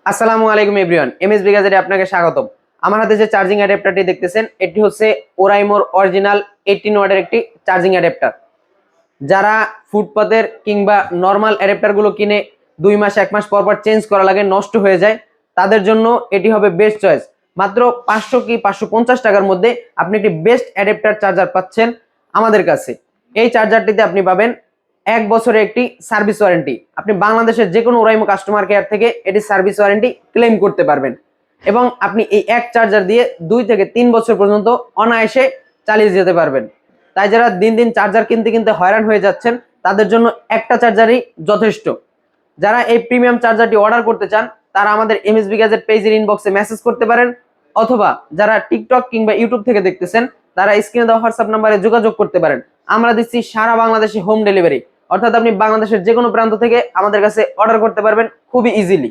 আসসালামু আলাইকুম everyone, MSB গ্যাজেটে আপনাকে স্বাগতম। আমার হাতে যে চার্জিং অ্যাডাপ্টারটি দেখতেছেন, এটি হচ্ছে ওরাইমোর অরিজিনাল 18 ওয়াটের একটি চার্জিং অ্যাডাপ্টার। যারা ফুটপাতের কিংবা নর্মাল অ্যাডাপ্টারগুলো কিনে 2 মাস 1 মাস পর পর চেঞ্জ করা লাগে, নষ্ট হয়ে যায়, তাদের জন্য এটি হবে বেস্ট চয়েস। মাত্র 500 কি 550 টাকার মধ্যে আপনি একটি বেস্ট অ্যাডাপ্টার চার্জার পাচ্ছেন আমাদের কাছে। এই চার্জারটিতে আপনি পাবেন 1 বছরের একটি সার্ভিস ওয়ারেন্টি। আপনি বাংলাদেশের যে কোনো ওরাইমো কাস্টমার কেয়ার থেকে এটি সার্ভিস ওয়ারেন্টি ক্লেম করতে পারবেন এবং আপনি এই এক চার্জার দিয়ে 2 থেকে 3 বছর পর্যন্ত অনায়াসে চালিয়ে যেতে পারবেন। তাই যারা দিন দিন চার্জার কিনতে কিনতে হয়রান হয়ে যাচ্ছেন, তাদের জন্য একটা চার্জারই যথেষ্ট। যারা এই প্রিমিয়াম চার্জারটি অর্ডার করতে চান, তারা আমাদের এমএসবি গ্যাজেট পেজের ইনবক্সে মেসেজ করতে পারেন, অথবা যারা টিকটক কিংবা ইউটিউব থেকে দেখতেছেন, তারা স্ক্রিনে দেওয়া হোয়াটসঅ্যাপ নাম্বারে যোগাযোগ করতে পারেন। আমরা দিচ্ছি সারা বাংলাদেশে হোম ডেলিভারি, অর্থাৎ আপনি বাংলাদেশের যে কোনো প্রান্ত থেকে আমাদের কাছে অর্ডার করতে পারবেন খুবই ইজিলি।